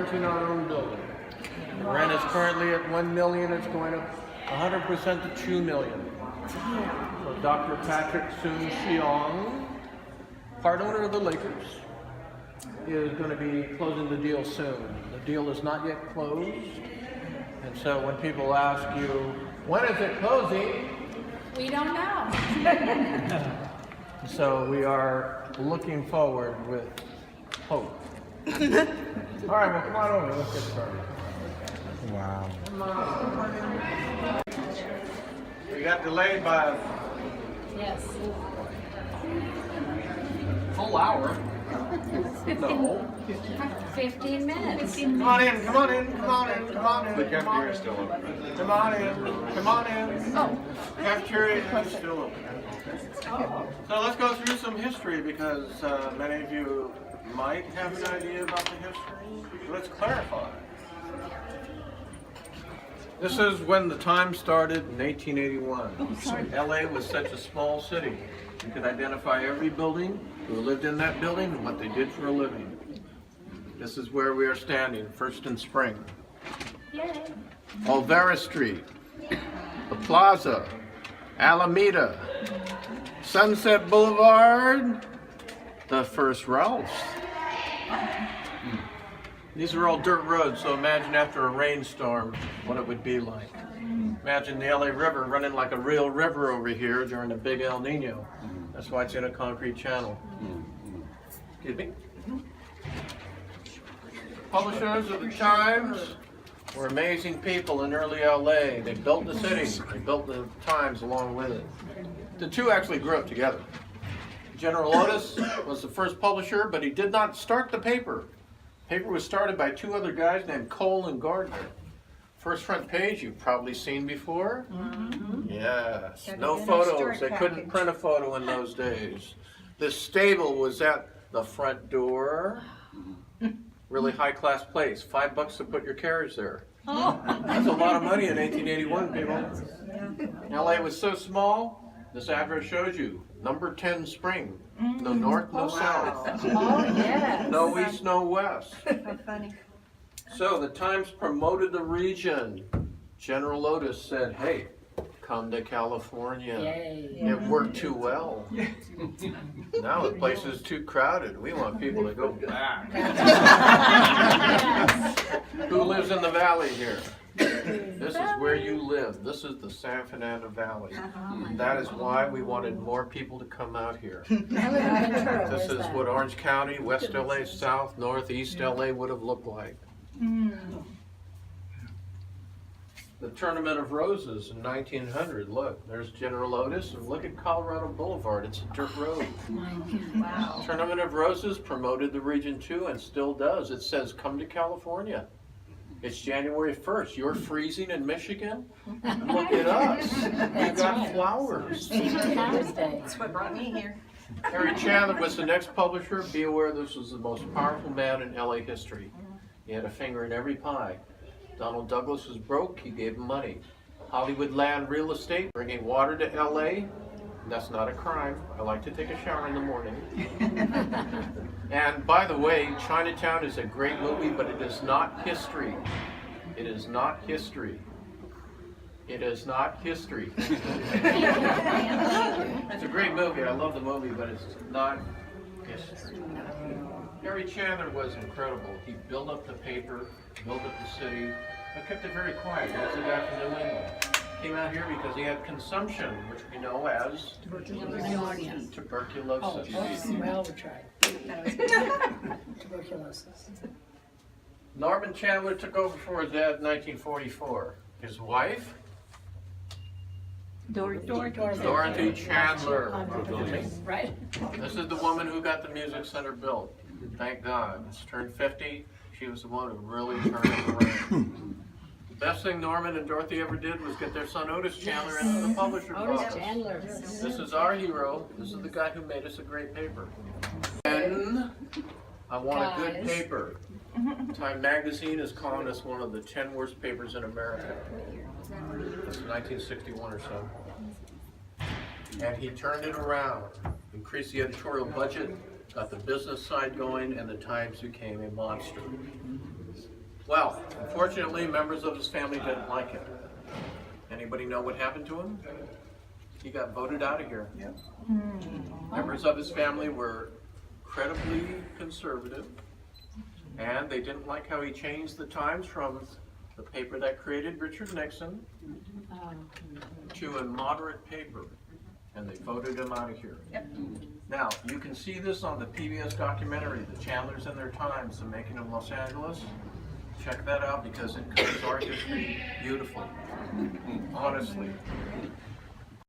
renting our own building. Rent is currently at $1 million. It's going up 100% to $2 million. So Dr. Patrick Soon-Shiong, part owner of the Lakers, is going to be closing the deal soon. The deal is not yet closed. And so when people ask you, when is it closing? We don't know. So we are looking forward with hope. All right, well, come on over. Let's get started. Wow. Come on over. We got delayed by Yes. a full hour. No. 15 minutes. Come on in, come on in, come on in, come on in. The cafeteria is still open. Come on in, come on in. Oh. Cafeteria is still open. So let's go through some history because many of you might have an idea about the history. Let's clarify. This is when the time started in 1881. LA was such a small city. You could identify every building, who lived in that building, and what they did for a living. This is where we are standing, First and Spring. Yay. Olvera Street, the Plaza, Alameda, Sunset Boulevard, the First Ralph's. These are all dirt roads, so imagine after a rainstorm what it would be like. Imagine the LA River running like a real river over here during a big El Nino. That's why it's in a concrete channel. Excuse me. Publishers of the Times were amazing people in early LA. They built the city, they built the Times along with it. The two actually grew up together. General Otis was the first publisher, but he did not start the paper. The paper was started by two other guys named Cole and Gardner. First front page you've probably seen before. Yes. No photos. They couldn't print a photo in those days. The stable was at the front door. Really high-class place. $5 to put your carriage there. That's a lot of money in 1881, people. LA was so small, this address shows you. Number 10 Spring. No north, no south. Oh, yes. No east, no west. How funny. So the Times promoted the region. General Otis said, hey, come to California. Yay. It worked too well. Now the place is too crowded. We want people to go back. Who lives in the valley here? This is where you live. This is the San Fernando Valley. That is why we wanted more people to come out here. This is what Orange County, West LA, South, North, East LA would have looked like. The Tournament of Roses in 1900. Look, there's General Otis, and look at Colorado Boulevard. It's a dirt road. Wow. Tournament of Roses promoted the region too, and still does. It says, come to California. It's January 1st. You're freezing in Michigan? Look at us. We've got flowers. That's what brought me here. Harry Chandler was the next publisher. Be aware this was the most powerful man in LA history. He had a finger in every pie. Donald Douglas was broke, he gave him money. Hollywood Land Real Estate, bringing water to LA, that's not a crime. I like to take a shower in the morning. And by the way, Chinatown is a great movie, but it is not history. It is not history. It is not history. It's a great movie, I love the movie, but it's not history. Harry Chandler was incredible. He built up the paper, built up the city, but kept it very quiet. He was a guy from New England. Came out here because he had consumption, which we know as tuberculosis. Well, we tried. Tuberculosis. Norman Chandler took over for his dad in 1944. His wife? Dorothy Chandler. Right. This is the woman who got the Music Center built. Thank God. It's turned 50. She was the one who really turned it around. The best thing Norman and Dorothy ever did was get their son Otis Chandler into the publisher's office. Chandler. This is our hero. This is the guy who made us a great paper. And I want a good paper. Time Magazine is calling us one of the 10 worst papers in America. This is 1961 or so. And he turned it around, increased the editorial budget, got the business side going, and the Times became a monster. Well, unfortunately, members of his family didn't like it. Anybody know what happened to him? He got voted out of here. Yep. Members of his family were incredibly conservative, and they didn't like how he changed the times from the paper that created Richard Nixon to a moderate paper, and they voted him out of here. Yep. Now, you can see this on the PBS documentary, The Chandlers and Their Times, The Making of Los Angeles. Check that out because it covers our history beautifully. Honestly,